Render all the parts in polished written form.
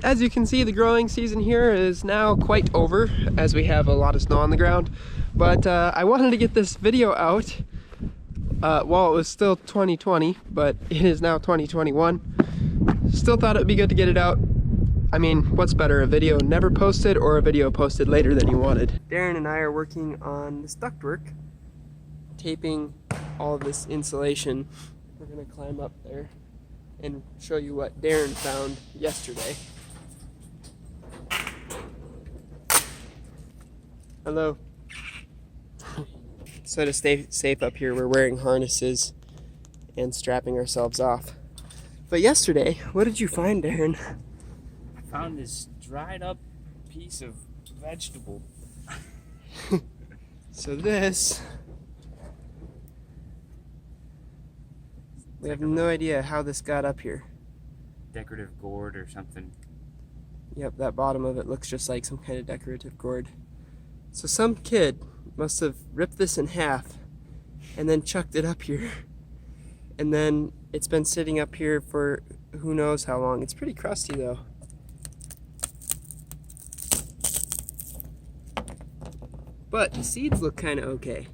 as you can see, the growing season here is now quite over, as we have a lot of snow on the ground. But I wanted to get this video out while it was still 2020, but it is now 2021. Still thought it would be good to get it out. I mean, what's better, a video never posted or a video posted later than you wanted? Darren and I are working on this ductwork, taping all of this insulation. We're gonna climb up there and show you what Darren found yesterday. Hello. So to stay safe up here, we're wearing harnesses and strapping ourselves off. But yesterday, what did you find, Darren? I found this dried up piece of vegetable. So this, we have no idea how this got up here. Decorative gourd or something. Yep, that bottom of it looks just like some kind of decorative gourd. So some kid must have ripped this in half and then chucked it up here. And then it's been sitting up here for who knows how long. It's pretty crusty though. But the seeds look kind of okay.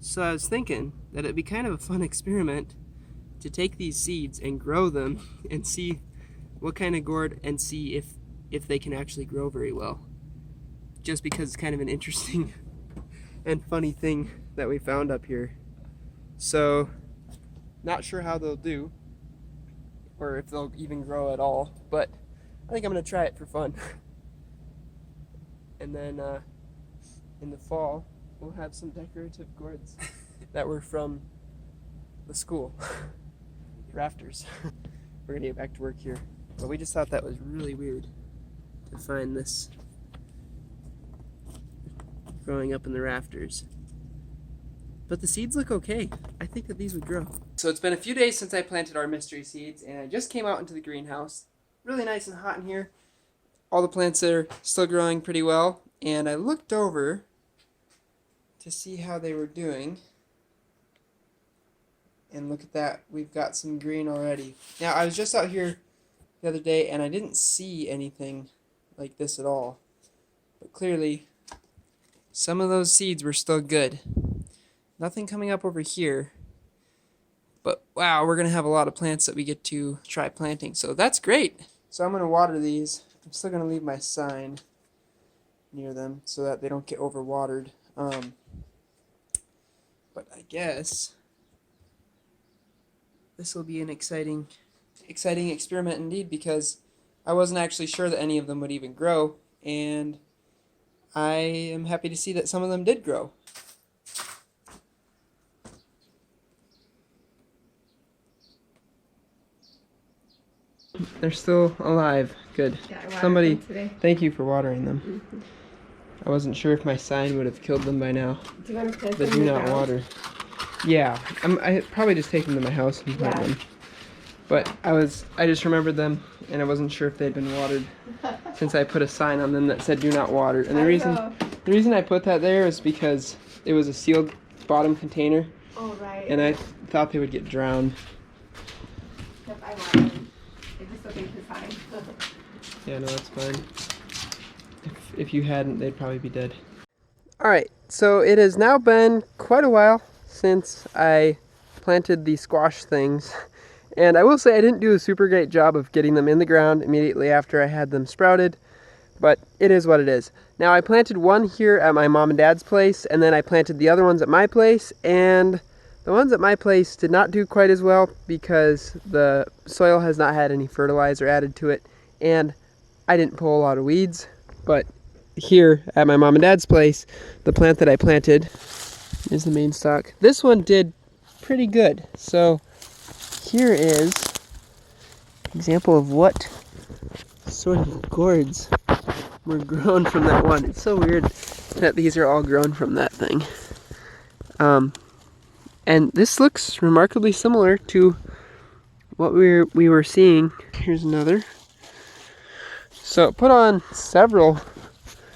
So I was thinking that it'd be kind of a fun experiment to take these seeds and grow them and see what kind of gourd and see if they can actually grow very well. Just because it's kind of an interesting and funny thing that we found up here. So, not sure how they'll do, or if they'll even grow at all, but I think I'm going to try it for fun. And then in the fall, we'll have some decorative gourds that were from the school. Rafters. We're going to get back to work here. But we just thought that was really weird to find this growing up in the rafters. But the seeds look okay. I think that these would grow. So it's been a few days since I planted our mystery seeds, and I just came out into the greenhouse. Really nice and hot in here. All the plants are still growing pretty well, and I looked over to see how they were doing. And look at that, we've got some green already. Now, I was just out here the other day, and I didn't see anything like this at all. But clearly, some of those seeds were still good. Nothing coming up over here. But wow, we're going to have a lot of plants that we get to try planting. So that's great. So I'm going to water these. I'm still going to leave my sign near them so that they don't get overwatered. But I guess this will be an exciting experiment indeed, because I wasn't actually sure that any of them would even grow, and I am happy to see that some of them did grow. They're still alive. Good. Yeah, Somebody, thank you for watering them. Mm-hmm. I wasn't sure if my sign would have killed them by now. Do you want to plant But them do in the not ground? water. Yeah, I probably just take them to my house and plant them. But I just remembered them, and I wasn't sure if they'd been watered since I put a sign on them that said "Do not water." And the reason I put that there is because it was a sealed bottom container, and I thought they would get drowned. Yep, I water them. They're just looking too fine. Yeah, no, that's fine. If you hadn't, they'd probably be dead. Alright, so it has now been quite a while since I planted the squash things. And I will say I didn't do a super great job of getting them in the ground immediately after I had them sprouted. But it is what it is. Now I planted one here at my mom and dad's place, and then I planted the other ones at my place. And the ones at my place did not do quite as well because the soil has not had any fertilizer added to it. And I didn't pull a lot of weeds. But here at my mom and dad's place, the plant that I planted is the main stock. This one did pretty good. So here is an example of what sort of gourds were grown from that one. It's so weird that these are all grown from that thing. And this looks remarkably similar to what we were seeing. Here's another. So it put on several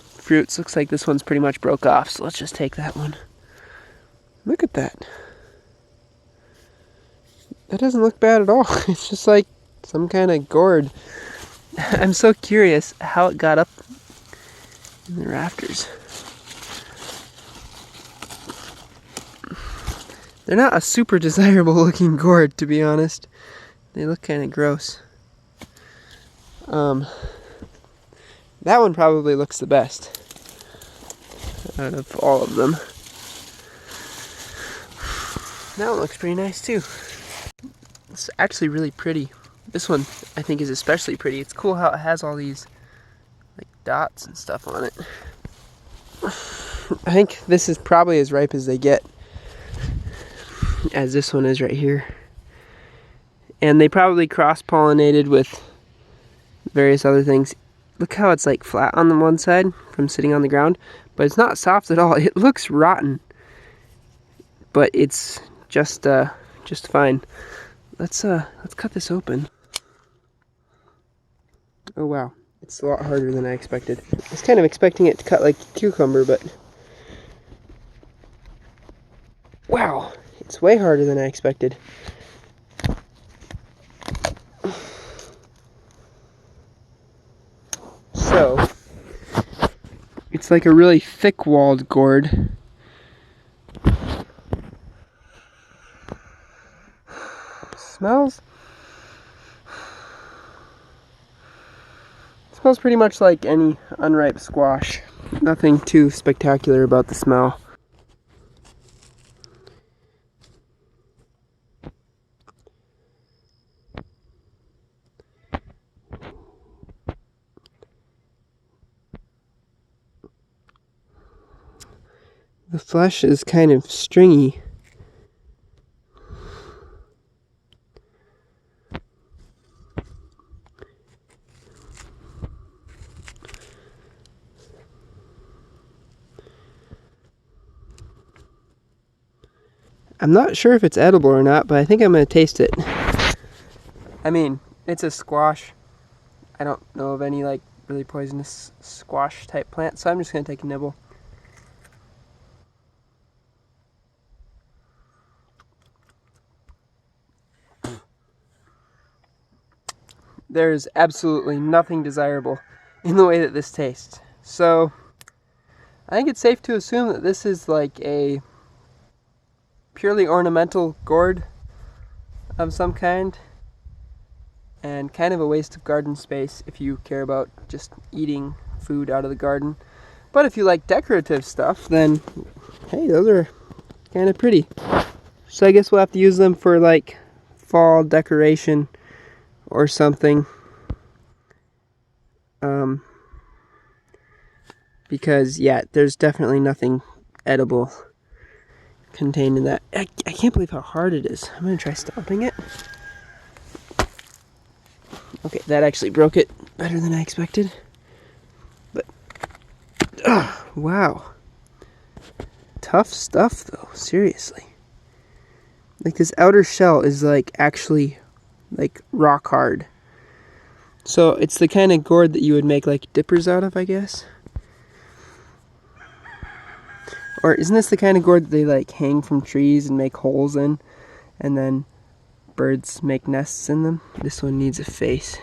fruits. Looks like this one's pretty much broke off, so let's just take that one. Look at that. That doesn't look bad at all. It's just like some kind of gourd. I'm so curious how it got up in the rafters. They're not a super desirable looking gourd, to be honest. They look kind of gross. That one probably looks the best out of all of them. That one looks pretty nice too. It's actually really pretty. This one I think is especially pretty. It's cool how it has all these like dots and stuff on it. I think this is probably as ripe as they get, as this one is right here. And they probably cross-pollinated with various other things. Look how it's like flat on the one side from sitting on the ground, but it's not soft at all. It looks rotten, but it's just fine. Let's cut this open. Oh wow, it's a lot harder than I expected. I was kind of expecting it to cut like a cucumber, but wow, it's way harder than I expected. So, it's like a really thick-walled gourd. Smells pretty much like any unripe squash. Nothing too spectacular about the smell. The flesh is kind of stringy. I'm not sure if it's edible or not, but I think I'm going to taste it. I mean, it's a squash. I don't know of any like really poisonous squash type plant, so I'm just going to take a nibble. There's absolutely nothing desirable in the way that this tastes. So, I think it's safe to assume that this is like a purely ornamental gourd of some kind, and kind of a waste of garden space if you care about just eating food out of the garden. But if you like decorative stuff, then hey, those are kind of pretty. So I guess we'll have to use them for like fall decoration or something. Because yeah, there's definitely nothing edible contained in that. I can't believe how hard it is. I'm gonna try stomping it. Okay, that actually broke it better than I expected. But wow, tough stuff though, seriously. Like this outer shell is like actually like rock hard. So it's the kind of gourd that you would make like dippers out of, I guess. Or isn't this the kind of gourd that they like hang from trees and make holes in, and then birds make nests in them? This one needs a face.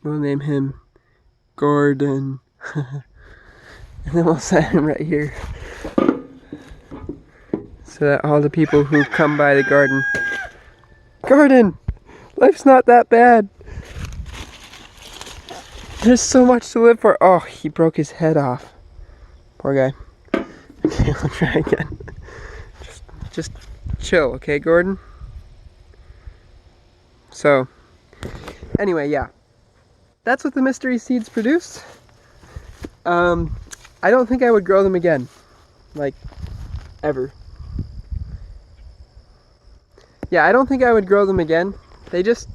We'll name him Gordon. And then we'll set him right here, so that all the people who come by the garden, Gordon, life's not that bad. There's so much to live for. Oh, he broke his head off. Poor guy. Okay, I'll try again. Just chill, okay, Gordon? So, anyway, yeah. That's what the mystery seeds produced. I don't think I would grow them again. Like, ever. Yeah, I don't think I would grow them again. They just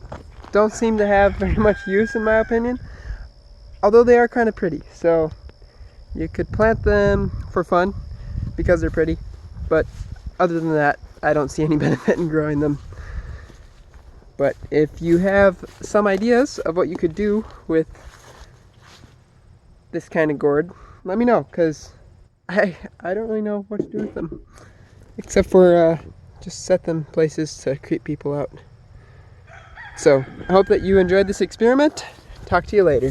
don't seem to have very much use, in my opinion. Although they are kind of pretty, so you could plant them for fun because they're pretty. But other than that, I don't see any benefit in growing them. But if you have some ideas of what you could do with this kind of gourd, let me know, because I don't really know what to do with them. Except for just set them places to creep people out. So, I hope that you enjoyed this experiment. Talk to you later.